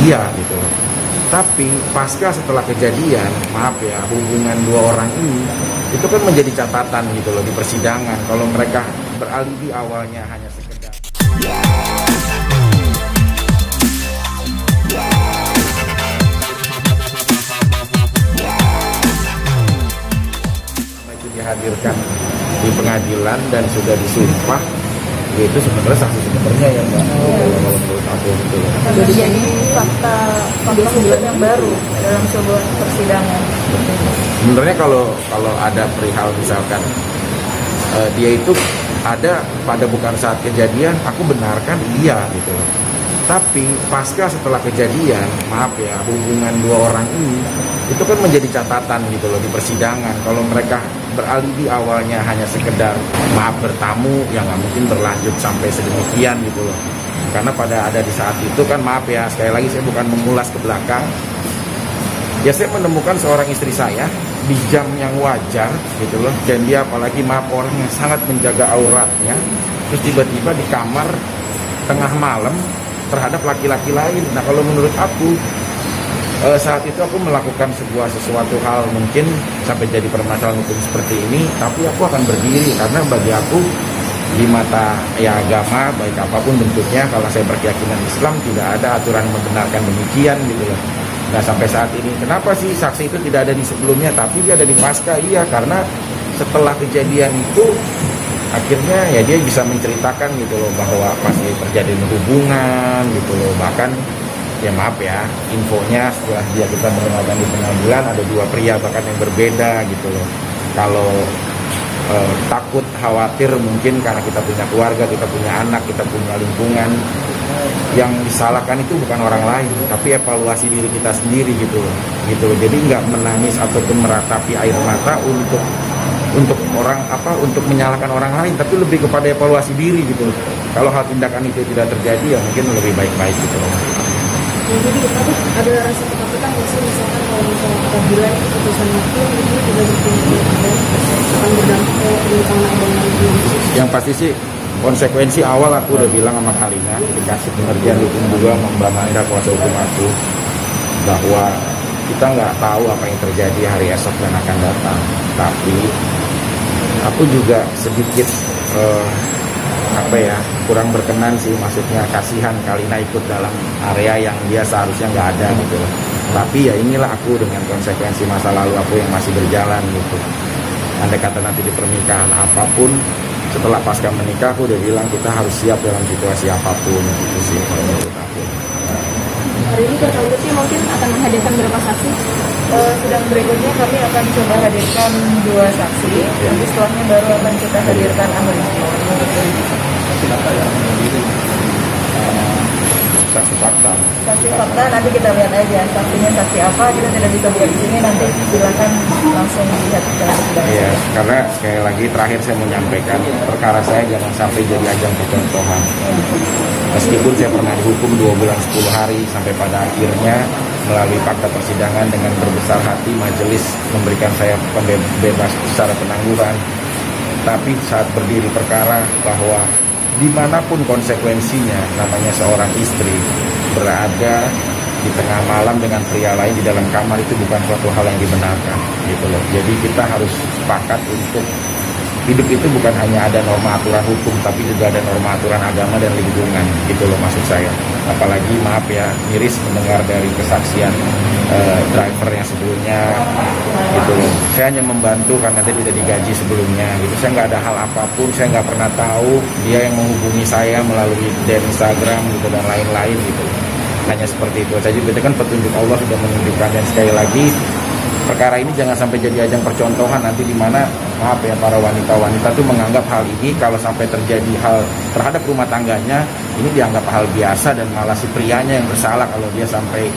iya gitu loh. Tapi pasca setelah kejadian, maaf ya, hubungan dua orang ini itu kan menjadi catatan gitu loh di persidangan. Kalau mereka beralibi awalnya hanya sekedar itu dihadirkan di pengadilan dan sudah disumpah, itu sebenarnya saksi sebenarnya yang nggak kalau menurut aku gitu loh. Jadi fakta hukum yang baru dalam sebuah persidangan. Sebenarnya kalau ada perihal misalkan dia itu ada pada bukan saat kejadian, aku benarkan iya gitu loh. Tapi pasca setelah kejadian, maaf ya, hubungan dua orang ini itu kan menjadi catatan gitu loh di persidangan. Kalau mereka beralibi awalnya hanya sekedar maaf bertamu, yang nggak mungkin berlanjut sampai sedemikian gitu loh. Karena pada ada di saat itu kan, maaf ya, sekali lagi saya bukan mengulas ke belakang, ya saya menemukan seorang istri saya di jam yang wajar gitu loh, dan dia apalagi maaf orang yang sangat menjaga auratnya, terus tiba-tiba di kamar tengah malam terhadap laki-laki lain. Nah kalau menurut aku saat itu aku melakukan sesuatu hal mungkin sampai jadi permasalahan hukum seperti ini, tapi aku akan berdiri karena bagi aku di mata ya agama baik apapun bentuknya, kalau saya berkeyakinan Islam tidak ada aturan membenarkan demikian gitu loh. Nah sampai saat ini kenapa sih saksi itu tidak ada di sebelumnya tapi dia ada di pasca? Iya, karena setelah kejadian itu akhirnya ya dia bisa menceritakan gitu loh bahwa masih terjadi hubungan gitu loh. Bahkan ya maaf ya, infonya setelah kita mendengarkan di pengadilan ada dua pria bahkan yang berbeda gitu loh. Kalau takut khawatir mungkin karena kita punya keluarga, kita punya anak, kita punya lingkungan, yang disalahkan itu bukan orang lain tapi evaluasi diri kita sendiri gitu loh. Jadi nggak menangis ataupun meratapi air mata untuk orang untuk menyalahkan orang lain, tapi lebih kepada evaluasi diri gitu loh. Kalau hal tindakan itu tidak terjadi ya mungkin lebih baik-baik gitu loh. Ya, jadi ada rasa ketakutan nggak sih misalkan kalau misalnya kita bilang keputusan hakim itu tidak akan berdampak ke pernikahan agama itu? Yang pasti sih konsekuensi awal aku udah bilang sama Kalina, dikasih pengertian hukum juga sama Mbak Manda kuasa hukum aku, bahwa kita nggak tahu apa yang terjadi hari esok dan akan datang. Tapi aku juga sedikit kurang berkenan sih, maksudnya kasihan Kalina ikut dalam area yang dia seharusnya nggak ada gitu. Tapi ya inilah aku dengan konsekuensi masa lalu aku yang masih berjalan gitu. Andai kata nanti di pernikahan apapun, setelah pasca menikah aku udah bilang kita harus siap dalam situasi apapun gitu sih kalau menurut aku. Hari ini Kak Lutfi mungkin akan menghadirkan berapa saksi? Sidang berikutnya kami akan coba hadirkan 2 saksi, nanti setelahnya baru akan kita hadirkan ahli. Siapa yang menjadi saksi fakta? Saksi fakta nanti kita lihat aja saksinya saksi apa, kita tidak bisa buka di sini, nanti silakan langsung lihat dalam sidang. Iya, karena sekali lagi terakhir saya menyampaikan perkara saya jangan sampai jadi ajang percontohan. Meskipun saya pernah dihukum 2 bulan 10 hari sampai pada akhirnya melalui fakta persidangan dengan berbesar hati majelis memberikan saya bebas secara penangguhan. Tapi saat berdiri perkara bahwa dimanapun konsekuensinya, namanya seorang istri berada di tengah malam dengan pria lain di dalam kamar itu bukan suatu hal yang dibenarkan gitu loh. Jadi kita harus sepakat untuk hidup itu bukan hanya ada norma aturan hukum tapi juga ada norma aturan agama dan lingkungan gitu loh maksud saya. Apalagi maaf ya, miris mendengar dari kesaksian driver yang sebelumnya gitu loh. Saya hanya membantu karena dia tidak digaji sebelumnya gitu. Saya nggak ada hal apapun, saya nggak pernah tahu dia yang menghubungi saya melalui DM Instagram gitu dan lain-lain gitu. Hanya seperti itu saja. Itu kan petunjuk Allah sudah menunjukkan. Dan sekali lagi perkara ini jangan sampai jadi ajang percontohan nanti di mana maaf ya para wanita-wanita tuh menganggap hal ini kalau sampai terjadi hal terhadap rumah tangganya ini dianggap hal biasa dan malah si prianya yang bersalah kalau dia sampai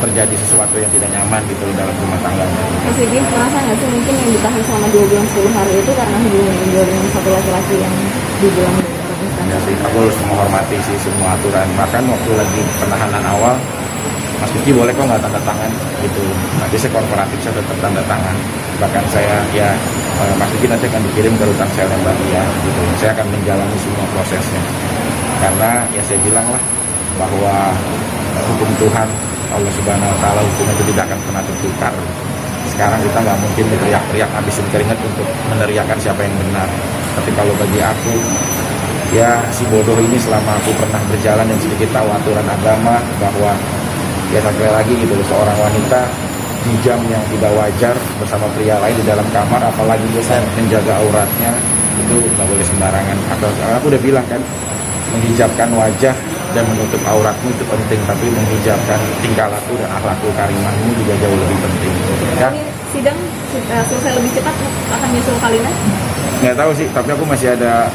terjadi sesuatu yang tidak nyaman gitu dalam rumah tangganya. Mas Egi, merasa nggak sih mungkin yang ditahan selama 2 bulan 10 hari itu karena hubungan dia dengan satu laki-laki yang dibilang ya sih, aku harus menghormati sih semua aturan. Bahkan waktu lagi penahanan awal, Mas Vicky boleh kok nggak tanda tangan gitu. Nanti saya korporatif saya tetap tanda tangan. Bahkan saya ya Mas Vicky nanti akan dikirim ke rutan sel yang baru ya gitu. Saya akan menjalani semua prosesnya. Karena ya saya bilang lah bahwa hukum Tuhan Allah Subhanahu Wa Taala, hukum itu tidak akan pernah tertukar. Sekarang kita nggak mungkin berteriak-teriak habisin keringat untuk meneriakan siapa yang benar. Tapi kalau bagi aku, ya si bodoh ini selama aku pernah berjalan dan sedikit tahu aturan agama, bahwa ya sekali lagi gitu, seorang wanita hijab yang tidak wajar bersama pria lain di dalam kamar, apalagi bisa menjaga auratnya, itu nggak boleh sembarangan. Aku udah bilang kan, menghijabkan wajah dan menutup auratmu itu penting, tapi menghijabkan tingkah laku dan akhlakul karimahmu juga jauh lebih penting. Ya, Ini sidang selesai lebih cepat, akan nyusul Kalina? nggak tahu sih, tapi aku masih ada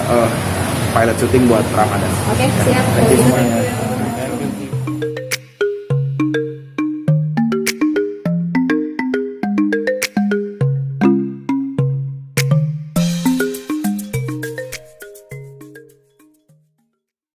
pilot syuting buat Ramadan. Oke, siap. Thank you semuanya.